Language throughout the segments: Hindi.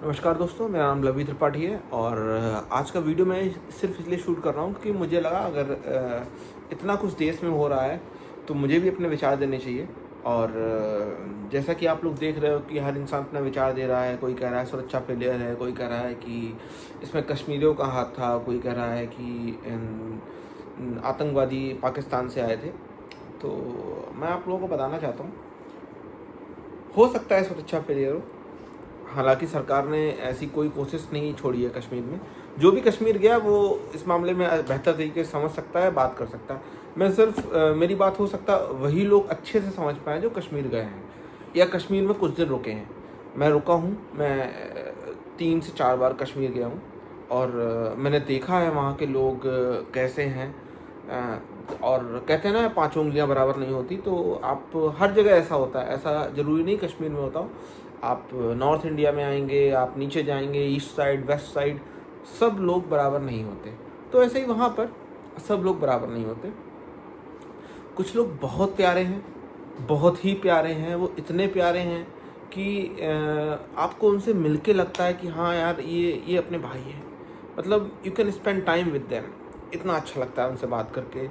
नमस्कार दोस्तों, मेरा नाम लवी त्रिपाठी है और आज का वीडियो मैं सिर्फ इसलिए शूट कर रहा हूँ क्योंकि मुझे लगा अगर इतना कुछ देश में हो रहा है तो मुझे भी अपने विचार देने चाहिए। और जैसा कि आप लोग देख रहे हो कि हर इंसान अपना विचार दे रहा है। कोई कह रहा है सुरक्षा फेलियर है, कोई कह रहा है कि इसमें कश्मीरियों का हाथ था, कोई कह रहा है कि आतंकवादी पाकिस्तान से आए थे। तो मैं आप लोगों को बताना चाहता हूँ, हो सकता है सुरक्षा फेलियर हो। हालांकि सरकार ने ऐसी कोई कोशिश नहीं छोड़ी है कश्मीर में। जो भी कश्मीर गया वो इस मामले में बेहतर तरीके से समझ सकता है, बात कर सकता है। मैं सिर्फ मेरी बात हो सकता है वही लोग अच्छे से समझ पाएँ जो कश्मीर गए हैं या कश्मीर में कुछ दिन रुके हैं। मैं रुका हूँ, मैं 3 से 4 बार कश्मीर गया हूँ और मैंने देखा है वहाँ के लोग कैसे हैं। और कहते हैं ना 5 उँगलियाँ बराबर नहीं होती, तो आप हर जगह ऐसा होता है। ऐसा ज़रूरी नहीं कश्मीर में होता हो। आप नॉर्थ इंडिया में आएंगे, आप नीचे जाएंगे, ईस्ट साइड, वेस्ट साइड, सब लोग बराबर नहीं होते। तो ऐसे ही वहाँ पर सब लोग बराबर नहीं होते। कुछ लोग बहुत प्यारे हैं, बहुत ही प्यारे हैं। वो इतने प्यारे हैं कि आपको उनसे मिलके लगता है कि हाँ यार, ये अपने भाई हैं। मतलब you can spend time with them. इतना अच्छा लगता है उनसे बात करके।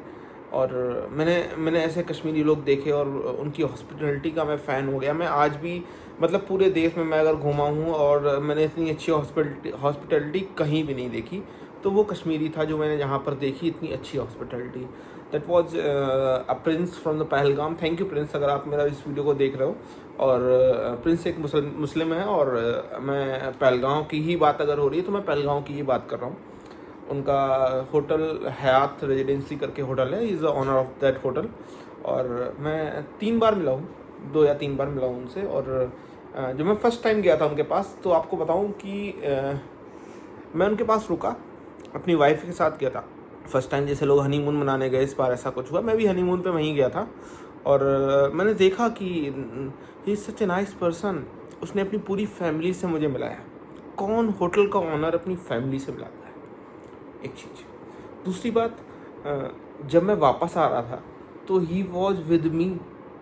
और मैंने ऐसे कश्मीरी लोग देखे और उनकी हॉस्पिटैलिटी का मैं फ़ैन हो गया। मैं आज भी मतलब पूरे देश में मैं अगर घूमा हूँ और मैंने इतनी अच्छी हॉस्पिटैलिटी कहीं भी नहीं देखी, तो वो कश्मीरी था जो मैंने जहाँ पर देखी इतनी अच्छी hospitality. That was a prince from the Pahalgam. Thank you Prince, अगर आप मेरा इस वीडियो को देख रहे हो। और प्रिंस एक मुस्लिम है और मैं पहलगाम की ही बात अगर हो रही है तो मैं पहलगाम की ही बात कर रहा हूँ। उनका होटल हयात रेजिडेंसी करके होटल है, is the owner of that hotel. और मैं 3 बार मिला हूँ, 2 या 3 बार मिला हूँ उनसे। और जब मैं फ़र्स्ट टाइम गया था उनके पास, तो आपको बताऊँ कि मैं उनके पास रुका, अपनी वाइफ के साथ गया था। फर्स्ट टाइम जैसे लोग हनीमून मनाने गए, इस बार ऐसा कुछ हुआ। मैं भी हनीमून पे वहीं गया था और मैंने देखा कि he is such a nice person. उसने अपनी पूरी फैमिली से मुझे मिलाया। कौन होटल का ओनर अपनी फैमिली से मिलाता है? एक चीज़। दूसरी बात, जब मैं वापस आ रहा था तो ही वॉज विद मी।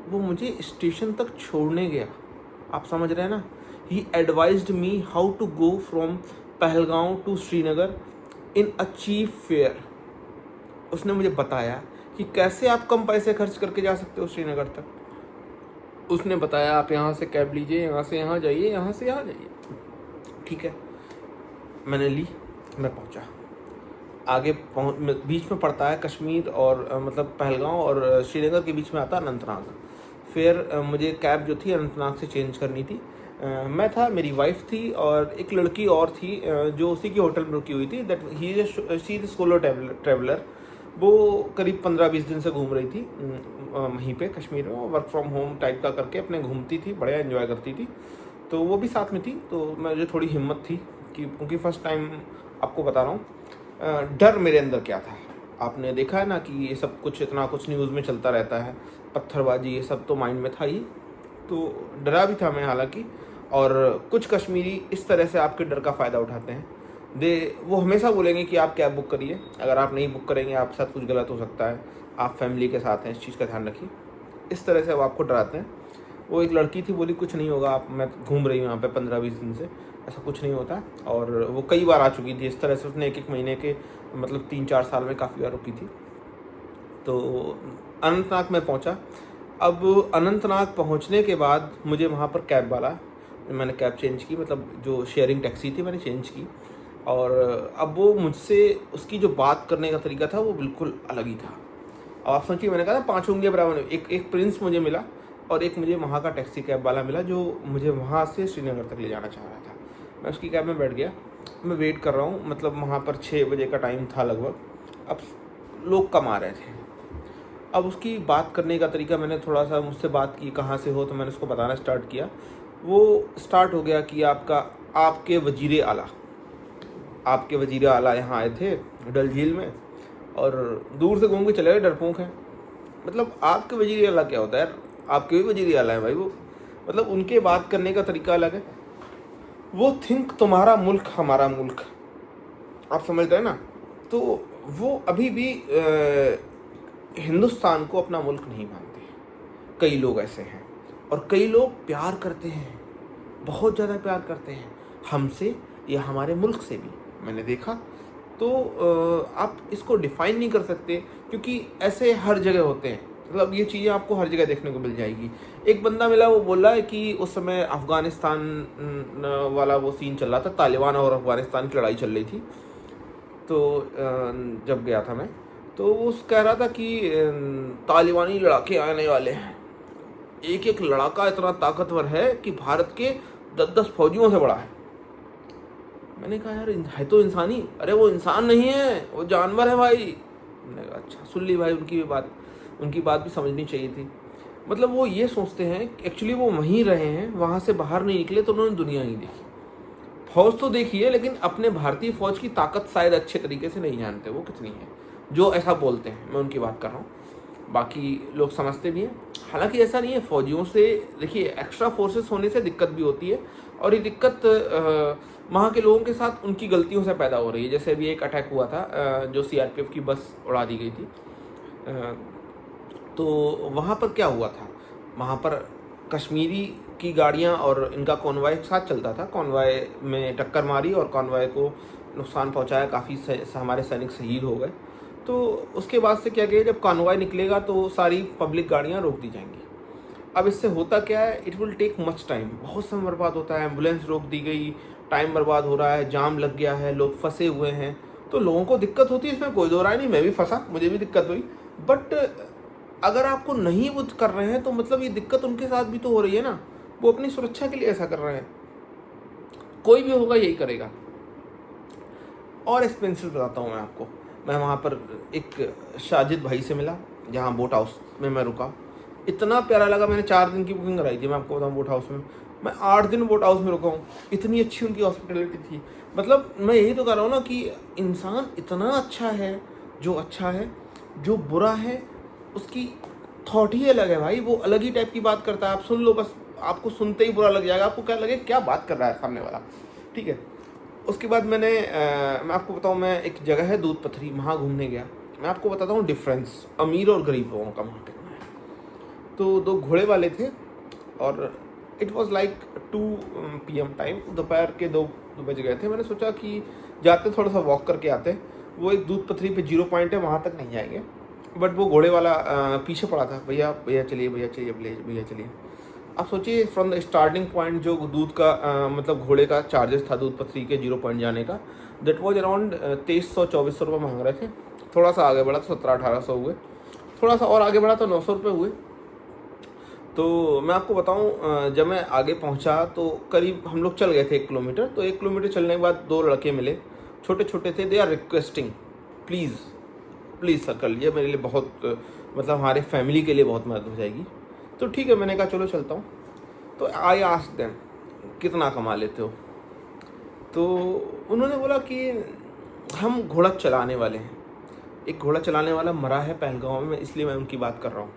वो मुझे स्टेशन तक छोड़ने गया। आप समझ रहे हैं ना? He advised me how to go from Pahalgam to Srinagar in a cheap fare. उसने मुझे बताया कि कैसे आप कम पैसे खर्च करके जा सकते हो श्रीनगर तक। उसने बताया आप यहाँ से कैब लीजिए, यहाँ से यहाँ जाइए, यहाँ से यहाँ जाइए। ठीक है, मैंने ली, मैं पहुँचा। आगे बीच में पड़ता है कश्मीर और मतलब पहलगांव और श्रीनगर के बीच में आता है अनंतनाग। फिर मुझे कैब जो थी अनंतनाग से चेंज करनी थी। मैं था, मेरी वाइफ थी और एक लड़की और थी जो उसी की होटल में रुकी हुई थी। That she is solo traveller. वो करीब 15-20 दिन से घूम रही थी वहीं पे कश्मीर में। वर्क फ्रॉम होम टाइप का करके अपने घूमती थी, बढ़िया एंजॉय करती थी। तो वो भी साथ में थी। तो मुझे थोड़ी हिम्मत थी कि क्योंकि फ़र्स्ट टाइम आपको बता रहा हूँ। डर मेरे अंदर क्या था, आपने देखा है ना कि ये सब कुछ इतना कुछ न्यूज़ में चलता रहता है, पत्थरबाजी, ये सब तो माइंड में था ही। तो डरा भी था मैं हालांकि। और कुछ कश्मीरी इस तरह से आपके डर का फ़ायदा उठाते हैं। वो हमेशा बोलेंगे कि आप कैब बुक करिए, अगर आप नहीं बुक करेंगे आपके साथ कुछ गलत हो सकता है, आप फैमिली के साथ हैं, इस चीज़ का ध्यान रखिए। इस तरह से वो आपको डराते हैं। वो एक लड़की थी, बोली कुछ नहीं होगा, आप मैं घूम रही हूँ यहाँ पे 15-20 दिन से, ऐसा कुछ नहीं होता। और वो कई बार आ चुकी थी इस तरह से। उसने 1-1 महीने के मतलब 3-4 साल में काफ़ी बार रुकी थी। तो अनंतनाग में पहुँचा। अब अनंतनाग पहुँचने के बाद मुझे वहाँ पर कैब वाला, मैंने कैब चेंज की, मतलब जो शेयरिंग टैक्सी थी मैंने चेंज की। और अब वो मुझसे, उसकी जो बात करने का तरीका था वो बिल्कुल अलग ही था। अब आप सोचिए, मैंने कहा ना 5 उँगलियाँ बराबर नहीं। एक प्रिंस मुझे मिला और एक मुझे वहाँ का टैक्सी कैब वाला मिला जो मुझे वहाँ से श्रीनगर तक ले जाना चाह रहा था। मैं उसकी कैब में बैठ गया। मैं वेट कर रहा हूँ, मतलब वहाँ पर 6 बजे का टाइम था लगभग। अब लोग कम आ रहे थे। अब उसकी बात करने का तरीका, मैंने थोड़ा सा मुझसे बात की, कहाँ से हो, तो मैंने उसको बताना स्टार्ट किया। वो स्टार्ट हो गया कि आपके वज़ीर आला यहाँ आए थे डल झील में और दूर से घूम के चले गए, डरपोक हैं। मतलब आपके वज़ीर आला क्या होता है यार? आपके भी वज़ीर आला है भाई वो। मतलब उनके बात करने का तरीका अलग है। वो थिंक तुम्हारा मुल्क हमारा मुल्क, आप समझते हैं ना? तो वो अभी भी हिंदुस्तान को अपना मुल्क नहीं मानते। कई लोग ऐसे हैं और कई लोग प्यार करते हैं, बहुत ज़्यादा प्यार करते हैं। हमसे या हमारे मुल्क से भी मैंने देखा। तो आप इसको डिफ़ाइन नहीं कर सकते, क्योंकि ऐसे हर जगह होते हैं। मतलब ये चीज़ें आपको हर जगह देखने को मिल जाएगी। एक बंदा मिला, वो बोल रहा है कि उस समय अफ़गानिस्तान वाला वो सीन चल रहा था, तालिबान और अफ़गानिस्तान की लड़ाई चल रही थी। तो जब गया था मैं, तो वो कह रहा था कि तालिबानी लड़ाके आने वाले हैं, एक एक लड़ाका इतना ताकतवर है कि भारत के 10-10 फौजियों से बड़ा है। मैंने कहा यार है तो इंसानी। अरे वो इंसान नहीं है, वो जानवर है भाई। मैंने कहा अच्छा, सुन ली भाई उनकी बात भी समझनी चाहिए थी। मतलब वो ये सोचते हैं कि एक्चुअली वो वहीं रहे हैं, वहाँ से बाहर नहीं निकले, तो उन्होंने दुनिया नहीं देखी। फौज तो देखी है, लेकिन अपने भारतीय फौज की ताकत शायद अच्छे तरीके से नहीं जानते वो कितनी है, जो ऐसा बोलते हैं। मैं उनकी बात कर रहा हूँ, बाकी लोग समझते भी हैं। हालांकि ऐसा नहीं है, फौजियों से देखिए एक्स्ट्रा फोर्सेस होने से दिक्कत भी होती है, और ये दिक्कत वहाँ के लोगों के साथ उनकी गलतियों से पैदा हो रही है। जैसे अभी एक अटैक हुआ था, जो सीआरपीएफ की बस उड़ा दी गई थी। तो वहाँ पर क्या हुआ था, वहाँ पर कश्मीरी की गाड़ियाँ और इनका कॉन्वॉय एक साथ चलता था। कॉन्वॉय में टक्कर मारी और कॉन्वॉय को नुकसान पहुँचाया, काफ़ी हमारे सैनिक शहीद हो गए। तो उसके बाद से क्या किया, जब कॉन्वॉय निकलेगा तो सारी पब्लिक गाड़ियाँ रोक दी जाएंगी। अब इससे होता क्या है, it will take much time, बहुत समय बर्बाद होता है। एम्बुलेंस रोक दी गई, टाइम बर्बाद हो रहा है, जाम लग गया है, लोग फंसे हुए हैं। तो लोगों को दिक्कत होती है, इसमें कोई दो राय नहीं। मैं भी फंसा, मुझे भी दिक्कत हुई। बट अगर आपको नहीं वो कर रहे हैं, तो मतलब ये दिक्कत उनके साथ भी तो हो रही है ना। वो अपनी सुरक्षा के लिए ऐसा कर रहे हैं, कोई भी होगा यही करेगा। और एक्सपेंसिव बताता हूँ मैं आपको। मैं वहाँ पर एक साजिद भाई से मिला, जहाँ बोट हाउस में मैं रुका। इतना प्यारा लगा। मैंने 4 दिन की बुकिंग कराई थी, मैं आपको बताऊँ, बोट हाउस में। मैं 8 दिन बोट हाउस में रुका हूँ। इतनी अच्छी उनकी हॉस्पिटलिटी थी। मतलब मैं यही तो कह रहा हूँ ना कि इंसान इतना अच्छा है, जो बुरा है उसकी थॉट ही अलग है भाई। वो अलग ही टाइप की बात करता है। आप सुन लो, बस आपको सुनते ही बुरा लग जाएगा। आपको क्या लगे, क्या बात कर रहा है सामने वाला, ठीक है। उसके बाद मैं आपको बताऊँ, मैं एक जगह है दूध पथरी, वहाँ घूमने गया। मैं आपको बताता हूँ डिफरेंस अमीर और गरीब लोगों का वहाँ पे। तो 2 घोड़े वाले थे, और it was like 2 PM time, दोपहर के 2 बज गए थे। मैंने सोचा कि जाते थोड़ा सा वॉक करके आते। वो एक दूध पथरी पे 0 पॉइंट है, वहाँ तक नहीं जाएंगे। बट वो घोड़े वाला पीछे पड़ा था, भैया चलिए, भैया चलिए। आप सोचिए, फ्रॉम द स्टार्टिंग पॉइंट जो दूध का मतलब घोड़े का चार्जेस था दूध पथरी के 0 पॉइंट जाने का, दैट वॉज अराउंड 2300-2400 रुपये मांग रहे थे। थोड़ा सा आगे बढ़ा तो 1700-1800 हुए, थोड़ा सा और आगे बढ़ा तो 900 रुपये हुए। तो मैं आपको बताऊं, जब मैं आगे पहुंचा तो करीब हम लोग चल गए थे 1 किलोमीटर। तो 1 किलोमीटर चलने के बाद 2 लड़के मिले, छोटे छोटे थे। They are requesting, please sir कर लीजिए, मेरे लिए बहुत, मतलब हमारे फैमिली के लिए बहुत मदद हो जाएगी। तो ठीक है, मैंने कहा चलो चलता हूँ। तो आई आस्क्ड देम, कितना कमा लेते हो? तो उन्होंने बोला कि हम घोड़ा चलाने वाले हैं। एक घोड़ा चलाने वाला मरा है पहलगाँव में, इसलिए मैं उनकी बात कर रहा हूँ।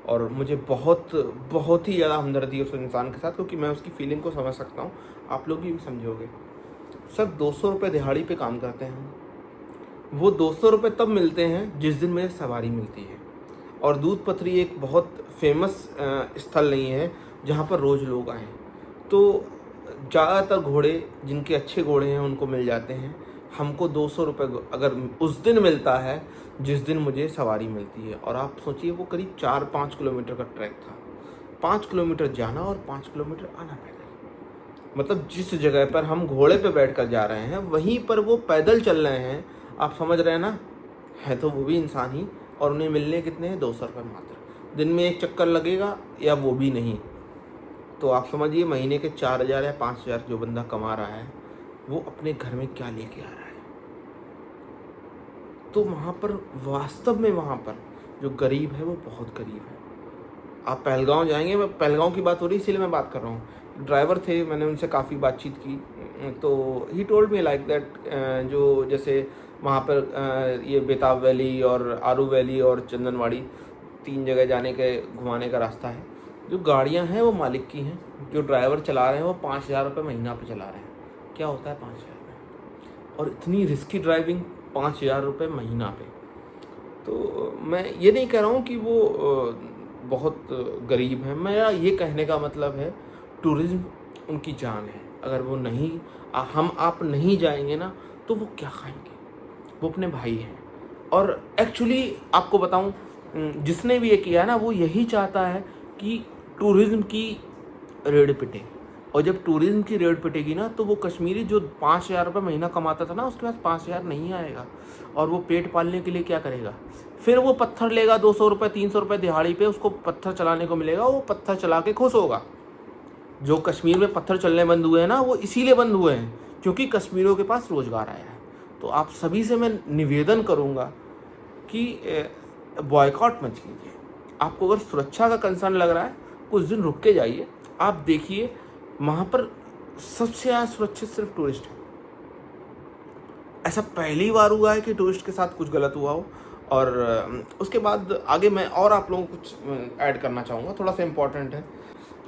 और मुझे बहुत ही ज़्यादा हमदर्दी है उस इंसान के साथ, क्योंकि मैं उसकी फीलिंग को समझ सकता हूँ। आप लोग भी समझोगे। सर 200 रुपये दिहाड़ी पे काम करते हैं। वो 200 रुपये तब मिलते हैं जिस दिन मुझे सवारी मिलती है। और दूध पथरी एक बहुत फेमस स्थल नहीं है जहाँ पर रोज़ लोग आएँ। तो ज़्यादातर घोड़े, जिनके अच्छे घोड़े हैं, उनको मिल जाते हैं। हमको 200 रुपये अगर उस दिन मिलता है जिस दिन मुझे सवारी मिलती है। और आप सोचिए, वो करीब 4-5 किलोमीटर का ट्रैक था। 5 किलोमीटर जाना और 5 किलोमीटर आना पैदल। मतलब जिस जगह पर हम घोड़े पे बैठ कर जा रहे हैं, वहीं पर वो पैदल चल रहे हैं। आप समझ रहे हैं ना, है तो वो भी इंसान ही। और उन्हें मिलने कितने हैं? 200 रुपये मात्र। दिन में 1 चक्कर लगेगा या वो भी नहीं। तो आप समझिए, महीने के 4000 या 5000 जो बंदा कमा रहा है, वो अपने घर में क्या लेके आ रहा है। तो वहाँ पर वास्तव में, वहाँ पर जो गरीब है वो बहुत गरीब है। आप पहलगाँव जाएंगे, मैं पहलगाँव की बात हो रही इसीलिए मैं बात कर रहा हूँ। ड्राइवर थे, मैंने उनसे काफ़ी बातचीत की। तो he told me like that, जो जैसे वहाँ पर ये बेताब वैली और आरू वैली और चंदनवाड़ी 3 जगह जाने के, घुमाने का रास्ता है। जो गाड़ियाँ हैं वो मालिक की हैं, जो ड्राइवर चला रहे हैं वो 5000 रुपये महीना पे चला रहे हैं। क्या होता है 5000 रुपये? और इतनी रिस्की ड्राइविंग 5000 रुपये महीना पे। तो मैं ये नहीं कह रहा हूँ कि वो बहुत गरीब है। मेरा ये कहने का मतलब है, टूरिज्म उनकी जान है। अगर वो नहीं हम आप नहीं जाएंगे ना तो वो क्या खाएंगे, वो अपने भाई हैं। और एक्चुअली आपको बताऊं, जिसने भी ये किया ना वो यही चाहता है कि टूरिज़्म की रेड पिटे। और जब टूरिज़्म की रेड पिटेगी ना तो वो कश्मीरी जो 5,000 रुपये महीना कमाता था ना उसके पास 5,000 नहीं आएगा। और वो पेट पालने के लिए क्या करेगा, फिर वो पत्थर लेगा 200 रुपये 300 रुपये दिहाड़ी पे, उसको पत्थर चलाने को मिलेगा, वो पत्थर चला के खुश होगा। जो कश्मीर में पत्थर चलने बंद हुए हैं ना वो इसीलिए बंद हुए हैं क्योंकि कश्मीरियों के पास रोज़गार आया है। तो आप सभी से मैं निवेदन करूँगा कि बॉयकॉट मत कीजिए। आपको अगर सुरक्षा का कंसर्न लग रहा है कुछ दिन रुक के जाइए, आप देखिए वहाँ पर सबसे ज़्यादा सुरक्षित सिर्फ टूरिस्ट है। ऐसा पहली बार हुआ है कि टूरिस्ट के साथ कुछ गलत हुआ हो। और उसके बाद आगे मैं और आप लोगों को कुछ ऐड करना चाहूँगा, थोड़ा सा इम्पॉर्टेंट है।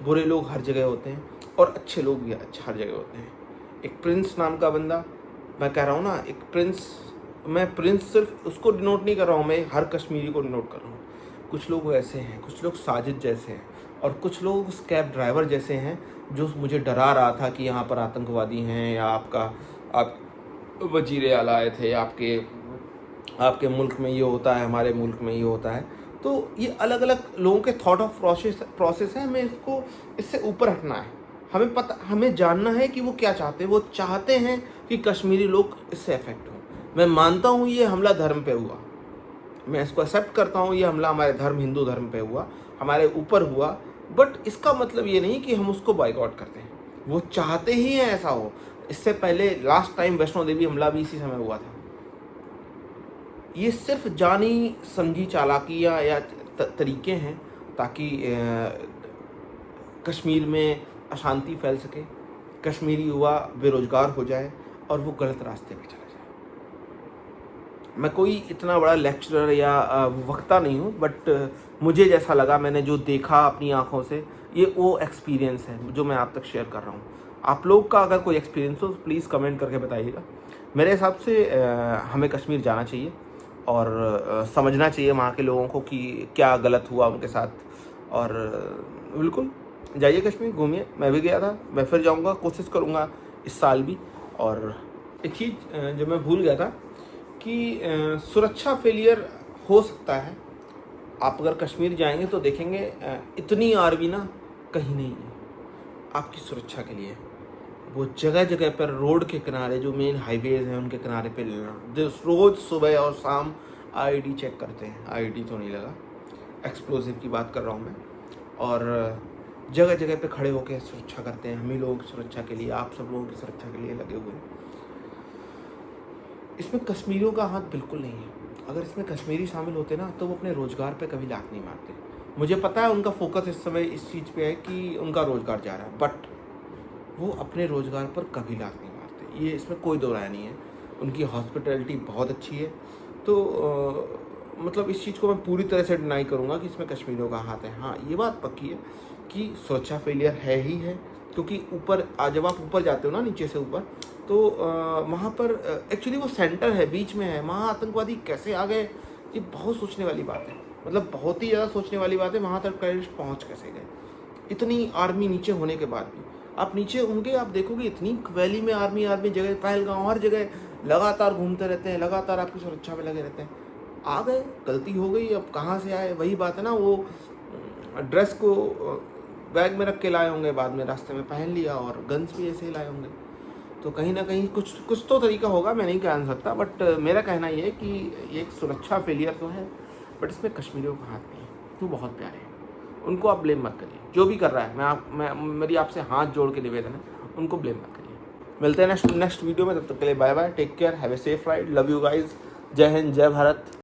बुरे लोग हर जगह होते हैं और अच्छे लोग भी हर जगह होते हैं। एक प्रिंस नाम का बंदा, मैं कह रहा हूँ ना, एक प्रिंस, मैं प्रिंस सिर्फ उसको डिनोट नहीं कर रहा हूँ, मैं हर कश्मीरी को डिनोट कर रहा हूँ। कुछ लोग ऐसे हैं, कुछ लोग साजिद जैसे हैं और कुछ लोग उस कैब ड्राइवर जैसे हैं जो मुझे डरा रहा था कि यहाँ पर आतंकवादी हैं या आप वजीर आला आए थे, आपके मुल्क में ये होता है, हमारे मुल्क में ये होता है। तो ये अलग अलग लोगों के थॉट ऑफ प्रोसेस है। हमें इससे ऊपर हटना है। हमें जानना है कि वो क्या चाहते हैं। वो चाहते हैं कि कश्मीरी लोग इससे अफेक्ट हों। मैं मानता हूँ ये हमला धर्म पे हुआ, मैं इसको एक्सेप्ट करता हूँ, ये हमला हमारे धर्म हिंदू धर्म पे हुआ, हमारे ऊपर हुआ, बट इसका मतलब ये नहीं कि हम उसको बॉयकॉट करते हैं। वो चाहते ही हैं ऐसा हो। इससे पहले लास्ट टाइम वैष्णो देवी हमला भी इसी समय हुआ था। ये सिर्फ जानी समझी चालाकियाँ या तरीके हैं ताकि कश्मीर में अशांति फैल सके, कश्मीरी युवा बेरोजगार हो जाए और वो गलत रास्ते पे चला जाए। मैं कोई इतना बड़ा लेक्चरर या वक्ता नहीं हूँ, बट मुझे जैसा लगा, मैंने जो देखा अपनी आँखों से, ये वो एक्सपीरियंस है जो मैं आप तक शेयर कर रहा हूँ। आप लोग का अगर कोई एक्सपीरियंस हो तो प्लीज़ कमेंट करके बताइएगा। मेरे हिसाब से हमें कश्मीर जाना चाहिए और समझना चाहिए वहाँ के लोगों को कि क्या गलत हुआ उनके साथ। और बिल्कुल जाइए कश्मीर, घूमिए। मैं भी गया था, मैं फिर जाऊँगा, कोशिश करूँगा इस साल भी। और एक चीज़ जो मैं भूल गया था कि सुरक्षा फेलियर हो सकता है। आप अगर कश्मीर जाएंगे तो देखेंगे इतनी आर्मी ना कहीं नहीं है आपकी सुरक्षा के लिए। वो जगह जगह पर रोड के किनारे जो मेन हाईवेज हैं उनके किनारे पे रोज़ सुबह और शाम आईडी चेक करते हैं। आईडी तो नहीं लगा, एक्सप्लोजिव की बात कर रहा हूँ मैं। और जगह जगह पे खड़े होकर सुरक्षा करते हैं। हम ही लोगों की सुरक्षा के लिए, आप सब लोगों की सुरक्षा के लिए लगे हुए हैं। इसमें कश्मीरियों का हाथ बिल्कुल नहीं है। अगर इसमें कश्मीरी शामिल होते ना तो वो अपने रोज़गार पे कभी लात नहीं मारते। मुझे पता है उनका फोकस इस समय इस चीज़ पे है कि उनका रोज़गार जा रहा है, बट वो अपने रोज़गार पर कभी लात नहीं मारते। ये इसमें कोई दो राय नहीं है। उनकी हॉस्पिटैलिटी बहुत अच्छी है। तो मतलब इस चीज़ को मैं पूरी तरह से डिनाई करूँगा कि इसमें कश्मीरियों का हाथ है। हाँ, ये बात पक्की है कि सुरक्षा फेलियर है ही है, क्योंकि ऊपर जब आप ऊपर जाते हो ना, नीचे से ऊपर, तो वहाँ पर एक्चुअली वो सेंटर है, बीच में है। वहाँ आतंकवादी कैसे आ गए, ये बहुत सोचने वाली बात है। मतलब बहुत ही ज़्यादा सोचने वाली बात है, वहाँ तक टेररिस्ट पहुँच कैसे गए इतनी आर्मी नीचे होने के बाद भी। आप नीचे होंगे, आप देखोगे इतनी वैली में आर्मी जगह, पहलगांव, हर जगह लगातार घूमते रहते हैं, लगातार आपकी सुरक्षा में लगे रहते हैं। आ गए, गलती हो गई, अब कहाँ से आए, वही बात है ना। वो ड्रेस को बैग में रख के लाए होंगे, बाद में रास्ते में पहन लिया, और गन्स भी ऐसे ही लाए होंगे। तो कहीं ना कहीं कुछ तो तरीका होगा, मैं नहीं कह सकता, बट मेरा कहना ये है कि ये एक सुरक्षा फेलियर तो है, बट इसमें कश्मीरियों का हाथ नहीं है। वो बहुत प्यारे हैं, उनको आप ब्लेम मत करिए। जो भी कर रहा है, मेरी आपसे हाथ जोड़ के निवेदन है, उनको ब्लेम मत करिए। मिलते हैं नेक्स्ट वीडियो में, तब तक के लिए bye bye, take care, have a safe ride, love you guys, जय हिंद, जय भारत।